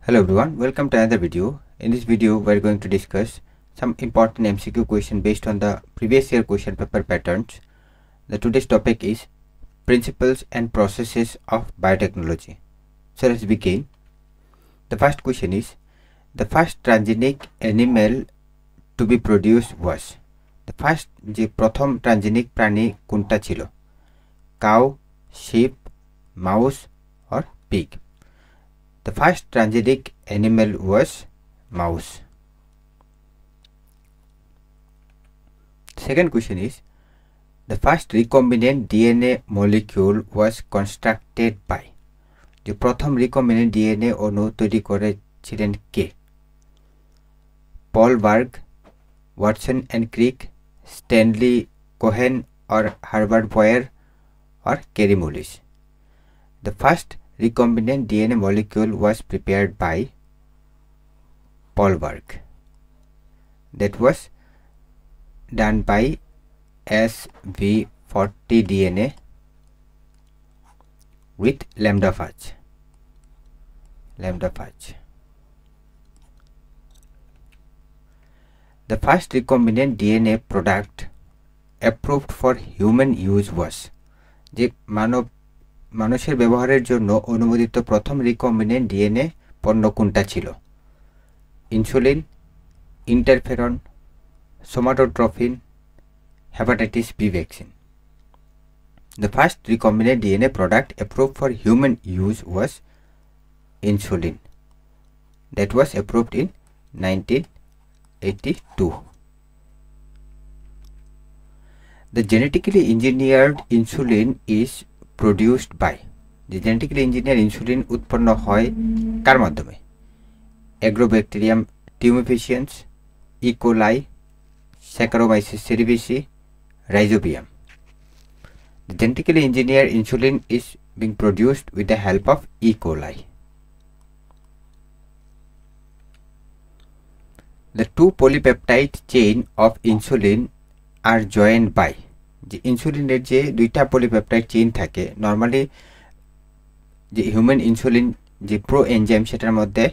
Hello everyone, welcome to another video. In this video, we are going to discuss some important MCQ question based on the previous year question paper patterns. The today's topic is principles and processes of biotechnology. So let's begin. The first question is, the first transgenic animal to be produced was. The first যে প্রথম transgenic প্রাণী কোনটা ছিল? Cow, sheep, mouse or pig? The first transgenic animal was mouse. Second question is, the first recombinant DNA molecule was constructed by. যে প্রথম recombinant DNA অণু তৈরি করেছিলেন কে? Paul Berg, Watson and Crick, Stanley Cohen or Herbert Boyer or Kerry Mullis. The first recombinant DNA molecule was prepared by Paul Berg. That was done by SV40 DNA with lambda phage. The first recombinant DNA product approved for human use was. যে মানুষের ব্যবহারের জন্য অনুমোদিত প্রথম recombinant DNA পণ্য কোনটা ছিল? Insulin, interferon, somatotrophin, hepatitis B vaccine. The first recombinant DNA product approved for human use was insulin. That was approved in 1982. The genetically engineered insulin is produced by. The genetically engineered insulin উৎপন্ন হয় কার মাধ্যমে? Agrobacterium tumefaciens, E. coli, Saccharomyces cerevisiae, Rhizobium. The genetically engineered insulin is being produced with the help of E. coli. The two polypeptide chain of insulin are joined by. যে ইনসুলিনের যে দুইটা polypeptide chain থাকে, normally যে human insulin যে pro enzyme সেটার মধ্যে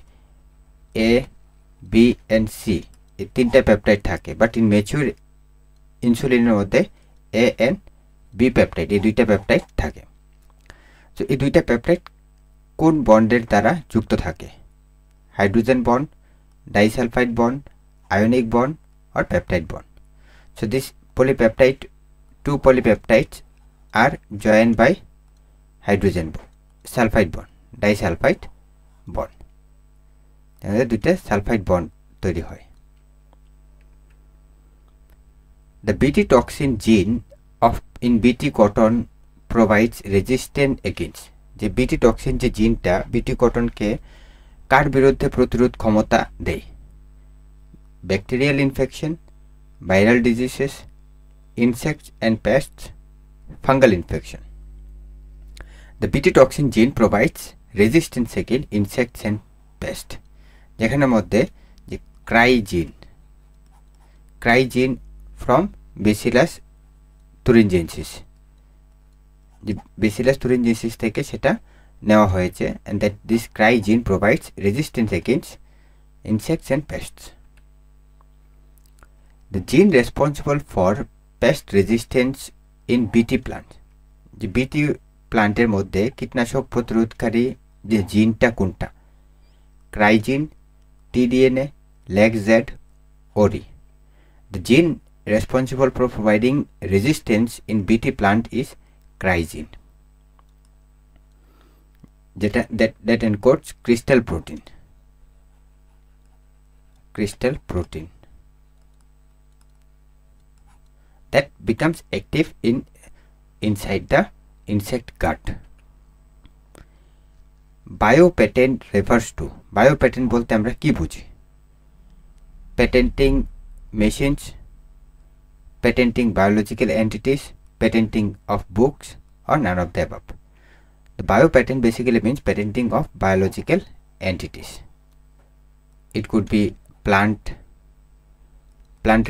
এ, B and see এই তিনটা পেপটাইড থাকে, বাট ইন ম্যাচিউর ইনসুলিনের মধ্যে এ এন্ড বি পেপটাইড এই দুইটা পেপটাইড থাকে. তো এই দুইটা পেপটাইড কোন বন্ডের দ্বারা যুক্ত থাকে? Hydrogen bond, disulphide bond, ionic bond or peptide bond. So this polypeptide, two polypeptides are joined by hydrogen bond, sulfide bond, disulfide bond. তাহলে দুইটা সালফাইড বন্ড তৈরি হয়. The Bt toxin gene of in Bt cotton provides resistance against. যে Bt toxin যে জিনটা Bt cottonকে কার বিরুদ্ধে প্রতিরোধ ক্ষমতা দেয়? Bacterial infection, viral diseases, insects and pests, fungal infection. The Bt toxin gene provides resistance against insects and pests. যেখানের মধ্যে যে ক্রাই জিন from Bacillus thuringiensis, যে Bacillus thuringiensis থেকে সেটা নেওয়া হয়েছে, and that this cry gene provides resistance against insects and pests. The gene responsible for pest resistance in Bt plant. যে Bt প্লান্টের মধ্যে কীটনাশক প্রতিরোধকারী যে জিনটা কোনটা? ক্রাইজিন, tDNA, LAGZ, ORI. The gene responsible for providing resistance in Bt plant is cryzine. That encodes crystal protein. That becomes active inside the insect gut. Biopatent refers to. Biopatent বলতে আমরা কি বুঝি? Patenting machines, patenting biological entities, patenting of books or none of the above. The biopatent basically means patenting of biological entities. It could be plant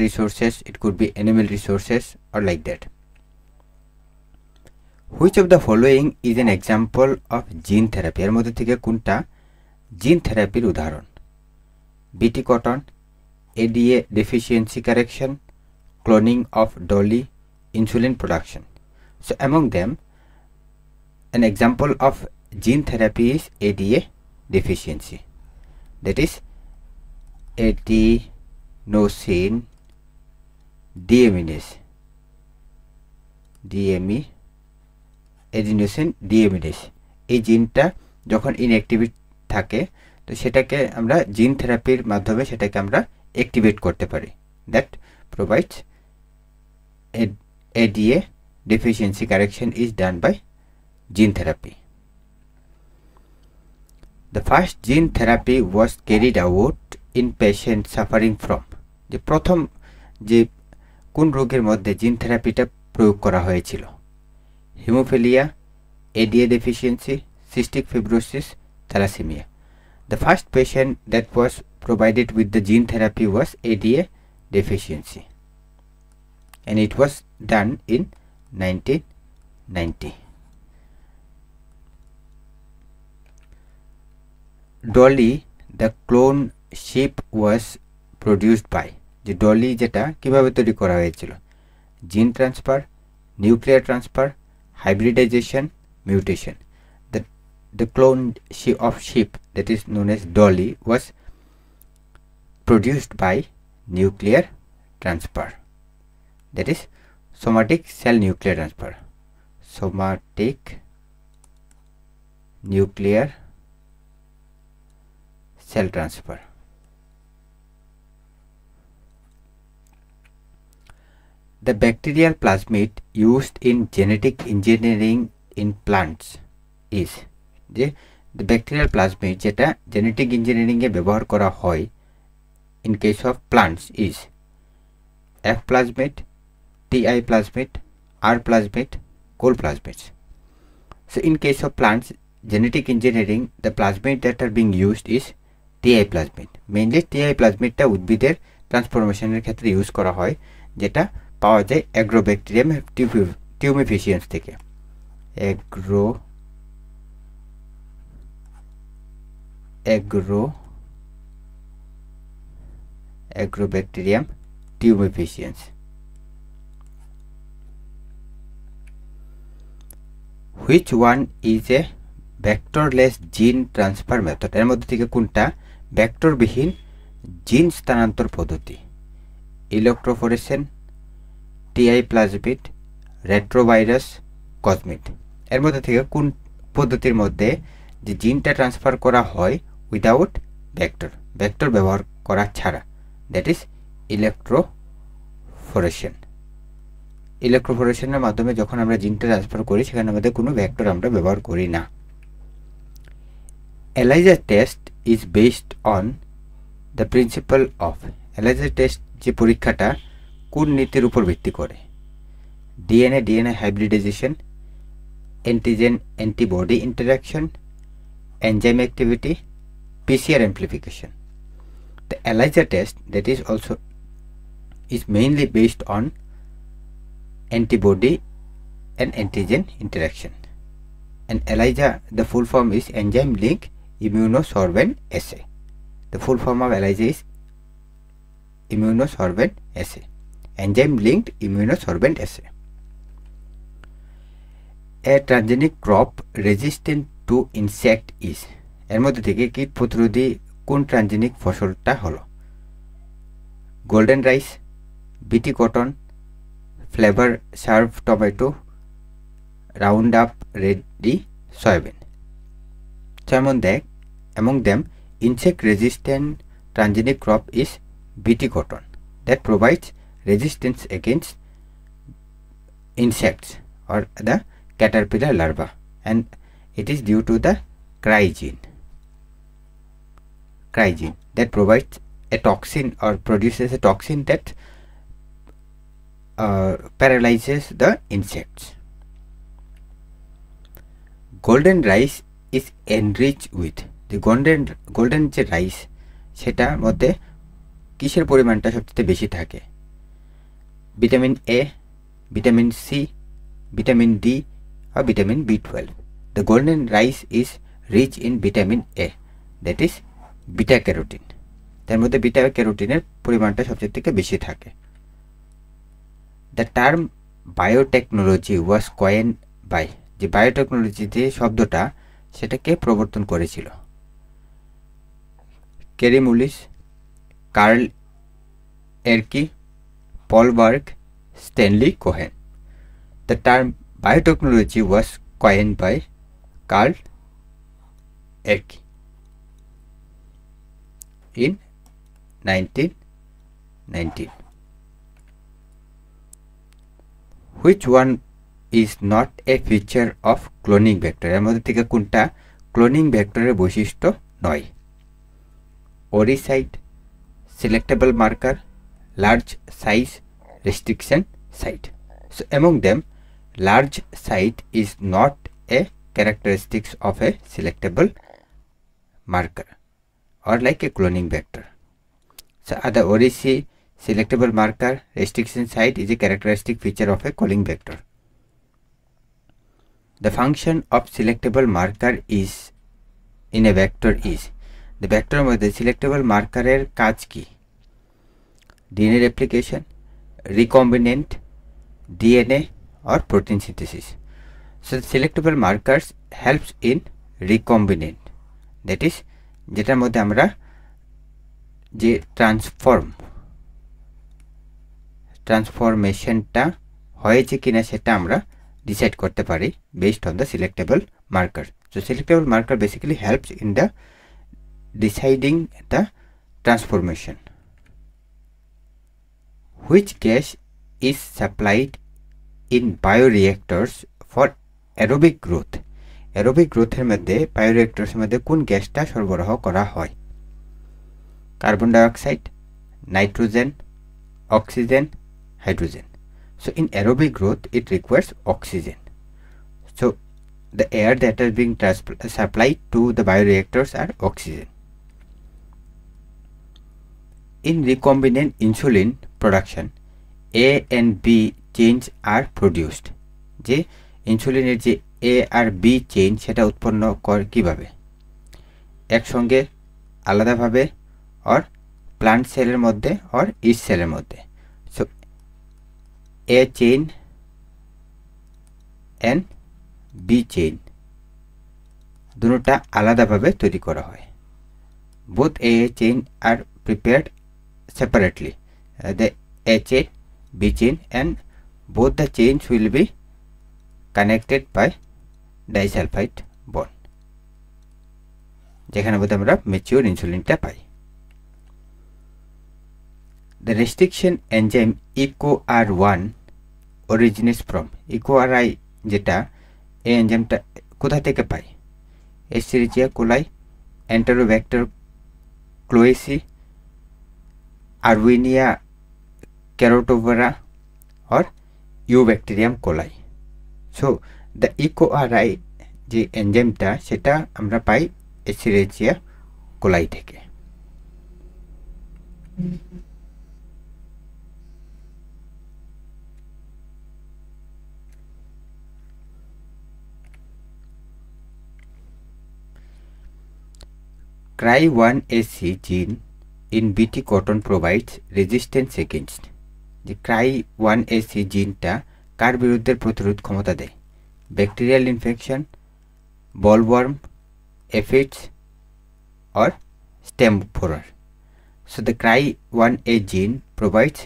resources, it could be animal resources or like that. Which of the following is an example of gene therapy? এর মধ্যে থেকে কোনটা জিন থেরাপির উদাহরণ বিটি cotton, ADA deficiency correction, cloning of Dolly, insulin production. So among them, an example of gene therapy is ADA deficiency, that is adenosine deaminase, adenosine deaminase এই জিনটা যখন ইনঅ্যাক্টিভ থাকে তো সেটাকে আমরা জিন থেরাপির মাধ্যমে সেটাকে আমরা অ্যাক্টিভেট করতে পারি। That provides ADA deficiency correction is done by gene therapy. The first gene therapy was carried out in patients suffering from যে প্রথম যে কোন রোগের মধ্যে জিন থেরাপিটা প্রয়োগ করা হয়েছিল haemophilia, ADA deficiency, cystic fibrosis, thalassemia. The first patient that was provided with the gene therapy was ADA deficiency and it was done in 1990. Dolly, the clone sheep, was produced by যে ডলি যেটা কিভাবে তৈরি করা হয়েছিল জিন transfer, nuclear transfer, hybridization, mutation. The clone of sheep that is known as Dolly was produced by nuclear transfer, that is somatic cell nuclear transfer, somatic nuclear cell transfer. The bacterial plasmid used in genetic engineering in plants is যে the bacterial plasmid যেটা genetic engineering এ ব্যবহার করা হয় in case of plants is F plasmid, TI plasmid, R plasmid, Col plasmids. So in case of plants genetic engineering, the plasmid that are being used is TI plasmid. Mainly TI plasmid টা উদ্ভিদের ট্রান্সফরমেশনের ক্ষেত্রে use করা হয় যেটা পাওয়া যায় অ্যাগ্রোব্যাকটেরিয়াম টিউমিফিসিয়েন্স থেকে Agrobacterium tumefaciens. Which one is a vectorless gene transfer method? এর মধ্যে থেকে কোনটা ভেক্টরবিহীন জিন স্থানান্তর পদ্ধতি? ইলেক্ট্রোফোরেসেন, টিআই প্লাজমিড, রেট্রোভাইরাস, কসমিড। এর মধ্যে থেকে কোন পদ্ধতির মধ্যে যে জিনটা ট্রান্সফার করা হয় উইদাউট ভেক্টর ব্যবহার করা ছাড়া, দ্যাট ইজ ইলেক্ট্রোফোরেশন। ইলেক্ট্রোফোরেশনের মাধ্যমে যখন আমরা জিনটা ট্রান্সফার করি সেখানে আমাদের কোনো ভেক্টর আমরা ব্যবহার করি না। ELISA test is based on the principal of ELISA test যে পরীক্ষাটা কোন নীতির উপর ভিত্তি করে? DNA hybridization, antigen antibody interaction, enzyme activity, PCR amplification. The ELISA test that is mainly based on antibody and antigen interaction. And ELISA, the full form is enzyme link immunosorbent assay. The full form of ELISA is immunosorbent assay, enzyme linked immunosorbent assay. A transgenic crop resistant to insect is এর মধ্যে থেকে কীট প্রতিরোধী কোন transgenic ফসলটা হলো? Golden rice, BT cotton, Flavr Savr tomato, Roundup ready soybean. So among them insect resistant transgenic crop is BT cotton that provides resistance against insects or the caterpillar larva, and it is due to the cry gene that provides a toxin or produces a toxin that paralyzes the insects. Golden rice is enriched with the golden যে rice সেটার মধ্যে কিসের পরিমাণটা সবচেয়ে বেশি থাকে? Vitamin A, vitamin C, vitamin D or vitamin B12. The golden rice is rich in vitamin A. That is beta carotene. তার মধ্যে বিটা ক্যারোটিনের পরিমাণটা সবচেয়ে থেকে বেশি থাকে। The term biotechnology was coin by, যে বায়োটেকনোলজি যে শব্দটা সেটাকে প্রবর্তন করেছিল Kary Mullis, Karl Ereky, Paul Berg, Stanley Cohen. The term biotechnology was coin by Karl Ereky in 1919. Which one is not a feature of cloning vector? এর মধ্যে থেকে কোনটা ক্লোনিং ভেক্টরের বৈশিষ্ট্য নয়? Ori site, selectable marker, large size, restriction site. So among them, large site is not a characteristics of a selectable marker or like a cloning vector. So the ORIC selectable marker restriction site is a characteristic feature of a calling vector. The function of selectable marker is in a vector is, the vector মধ্যে selectable marker এর কাজ কি? DNA replication, recombinant DNA or protein synthesis. So the selectable markers helps in recombinant, that is যেটার মধ্যে আমরা যে ট্রান্সফরমেশনটা হয়েছে কিনা সেটা আমরা ডিসাইড করতে পারি based on the selectable marker. So selectable marker basically helps in the deciding the transformation. Which gas is supplied in bioreactors for aerobic growth? Aerobic গ্রোথের মধ্যে বায়োরিয়েক্টরসের মধ্যে কোন গ্যাসটা সরবরাহ করা হয়? Carbon dioxide, nitrogen, oxygen, hydrogen. So in aerobic growth it requires oxygen. So the air that is being supplied to the bioreactors are oxygen. In recombinant insulin production, A and B chains are produced. যে ইনসুলিনের যে A R B chain সেটা উৎপন্ন করে কিভাবে? একসঙ্গে, আলাদাভাবে, or plant সেলের মধ্যে or ইস্ট সেলের মধ্যে। So A chain and B chain দুটোটা আলাদাভাবে তৈরি করা হয়। both A chain are prepared separately, the A chain, B chain, and both the chains will be connected by disulfide bond, যেখানে মধ্যে আমরা ম্যাচিওর ইনসুলিনটা পাই। The restriction enzyme EcoR1 originates from, EcoRI যেটা এই এনজাইমটা কোথা থেকে পাই? এস্টেরিচিয়া কোলাই, এন্টেরোব্যাক্টার ক্লোয়েসি, আরউইনিয়া ক্যারোটোভেরা or Eubacterium কোলাই। So the EcoRI যে এনজাইমটা সেটা আমরা পাই এস্টেরিচিয়া কোলাই থেকে। Cry1AC gene in BT cotton provides resistance against, যে Cry1AC জিনটা কার বিরুদ্ধে প্রতিরোধ ক্ষমতা দেয়? Bacterial infection, bollworm, aphids or stem borer. So the Cry1A gene provides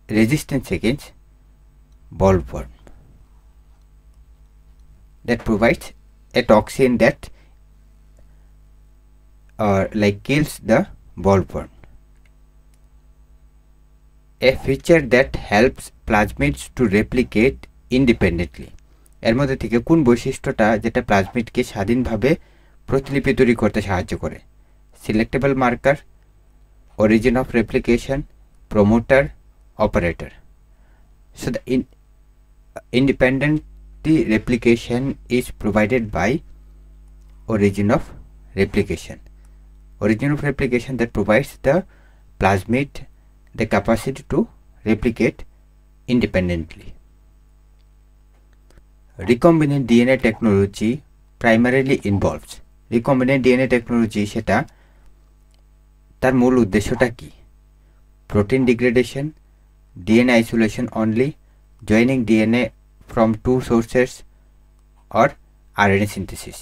resistance against bollworm, that provides a toxin that like kills the bollworm. A feature that helps plasmids to replicate independently. এর মধ্যে থেকে কোন বৈশিষ্ট্যটা যেটা প্লাজমিডকে স্বাধীনভাবে প্রতিলিপি তৈরি করতে সাহায্য করে? Selectable marker, origin of replication, promoter, operator. So the independent replication is provided by origin of replication. Origin of replication that provides the plasmid the capacity to replicate independently. Recombinant DNA technology primarily involves recombinant DNA technology সেটা তার মূল উদ্দেশ্যটা কি? Protein degradation, DNA isolation only, joining DNA from two sources, or RNA synthesis.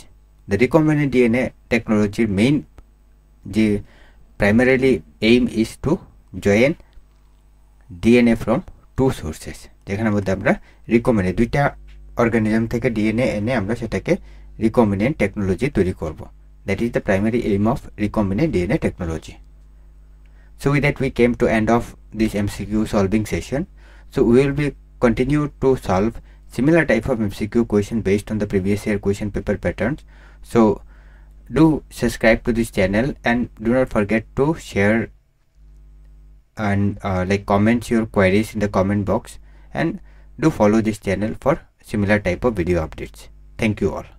The recombinant DNA technology main primarily aim is to join DNA from two sources. যেখানে মধ্যে আমরা recombinant দুইটা organism থেকে ডিএনএ এনে আমরা সেটাকে রিকম্বিনেন্ট টেকনোলজি তৈরি করব. That is the primary aim of recombinant DNA technology. So with that we came to end of this MCQ solving session. So we will be continue to solve similar type of MCQ question based on the previous year question paper patterns. So do subscribe to this channel and do not forget to share and comment your queries in the comment box, and do follow this channel for similar type of video updates. Thank you all.